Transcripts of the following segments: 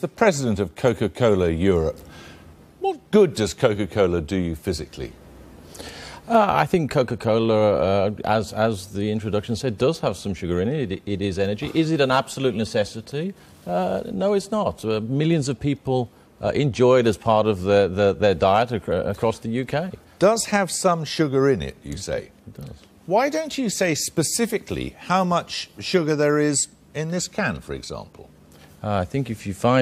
The president of Coca-cola Europe. What good does Coca-cola do you physically? I think Coca-Cola, as the introduction said, does have some sugar in it. It is energy. Is it an absolute necessity? No, it's not. Millions of people enjoy it as part of their diet across the UK. Does have some sugar in it, you say? It does. Why don't you say specifically how much sugar there is in this can, for example? I think if you turn...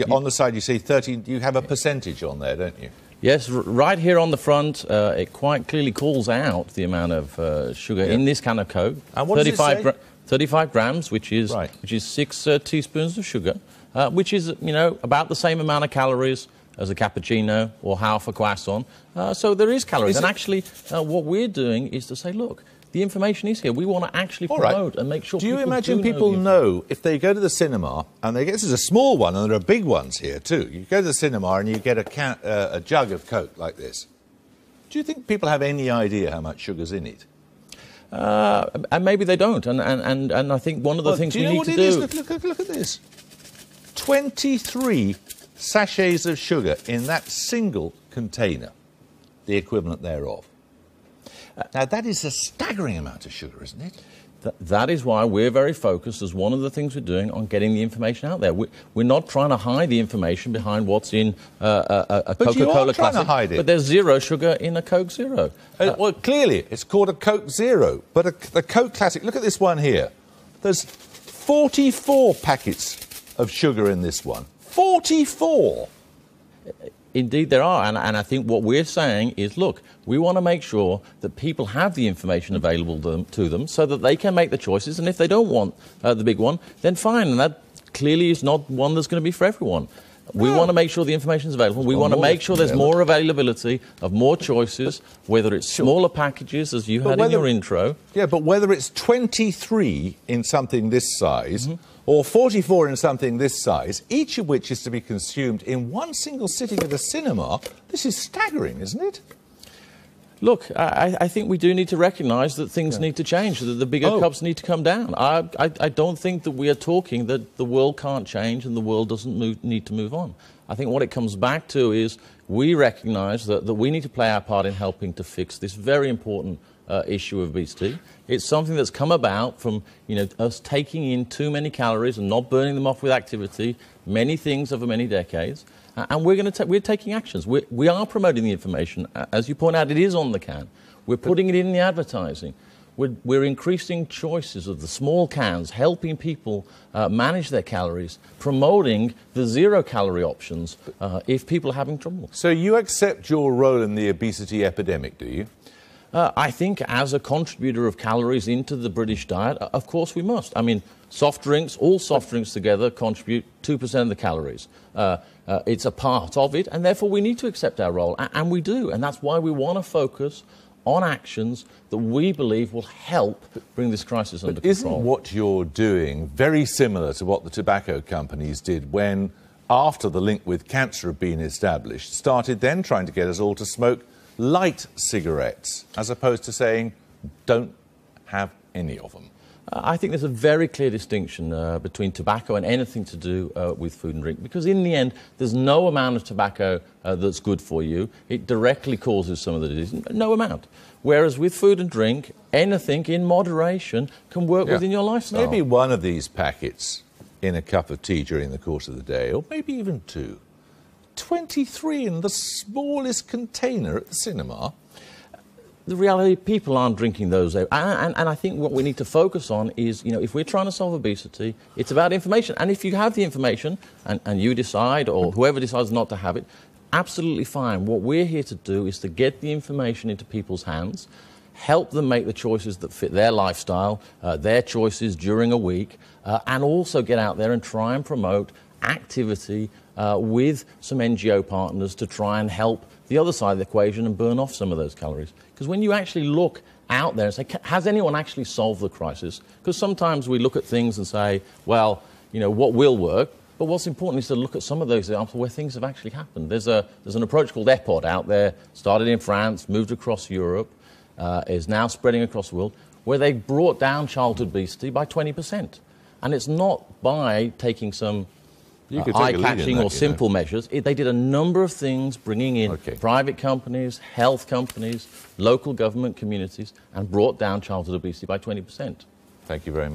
on the side you say 30, you have a percentage on there, don't you? Yes, right here on the front, it quite clearly calls out the amount of sugar in this can of Coke. And what does it say? 35 grams, which is 6 teaspoons of sugar, which is, about the same amount of calories as a cappuccino or half a croissant. So there is calories. And actually, what we're doing is to say, look, the information is here. We want to actually promote and make sure people do you imagine people know if they go to the cinema, and this is a small one, and there are big ones here too. You go to the cinema and you get a jug of Coke like this. Do you think people have any idea how much sugar's in it? And maybe they don't. And I think one of the things we need to do... Look at this. 23 sachets of sugar in that single container, the equivalent thereof. Now, that is a staggering amount of sugar, isn't it? That is why we're very focused, as one of the things we're doing, on getting the information out there. We're not trying to hide the information behind what's in a Coca-Cola Classic. But you are trying to hide it. But there's zero sugar in a Coke Zero. Well, clearly, it's called a Coke Zero. But the Coke Classic, look at this one here. There's 44 packets of sugar in this one. 44! Indeed there are, and I think what we're saying is, look, we want to make sure that people have the information available to them so that they can make the choices, and if they don't want the big one, then fine, and that clearly is not one that's going to be for everyone. We want to make sure the information is available. We want to make sure there's more availability of more choices, whether it's smaller packages, as you had in your intro. Yeah, but whether it's 23 in something this size or 44 in something this size, each of which is to be consumed in one single sitting at a cinema, this is staggering, isn't it? Look, I think we do need to recognise that things need to change, that the bigger cups need to come down. I don't think that we are talking that the world can't change and the world doesn't need to move on. I think what it comes back to is we recognise that we need to play our part in helping to fix this very important issue of obesity. It's something that's come about from us taking in too many calories and not burning them off with activity, many things over many decades. And we're taking actions. We are promoting the information. As you point out, it is on the can. We're putting it in the advertising. We're increasing choices of the small cans, helping people manage their calories, promoting the zero-calorie options if people are having trouble. So you accept your role in the obesity epidemic, do you? I think as a contributor of calories into the British diet, of course we must. I mean, soft drinks, all soft drinks together contribute 2% of the calories. It's a part of it, and therefore we need to accept our role, and we do. And that's why we want to focus on actions that we believe will help bring this crisis under control. Isn't what you're doing very similar to what the tobacco companies did when, after the link with cancer had been established, started then trying to get us all to smoke light cigarettes, as opposed to saying, don't have any of them? I think there's a very clear distinction between tobacco and anything to do with food and drink, because in the end, there's no amount of tobacco that's good for you. It directly causes some of the disease, no amount. Whereas with food and drink, anything in moderation can work within your lifestyle. Maybe one of these packets in a cup of tea during the course of the day, or maybe even two. 23 in the smallest container at the cinema. The reality, people aren't drinking those. And I think what we need to focus on is, if we're trying to solve obesity, it's about information. And if you have the information and you decide, or whoever decides not to have it, absolutely fine. What we're here to do is to get the information into people's hands, help them make the choices that fit their lifestyle, their choices during a week, and also get out there and try and promote activity with some NGO partners to try and help the other side of the equation and burn off some of those calories. Because when you actually look out there and say, has anyone actually solved the crisis? Because sometimes we look at things and say, well, what will work? But what's important is to look at some of those examples where things have actually happened. There's an approach called EPOD out there, started in France, moved across Europe, is now spreading across the world, where they brought down childhood obesity by 20%. And it's not by taking some You could take a lead in eye-catching that, or simple measures. They did a number of things, bringing in private companies, health companies, local government communities, and brought down childhood obesity by 20%. Thank you very much.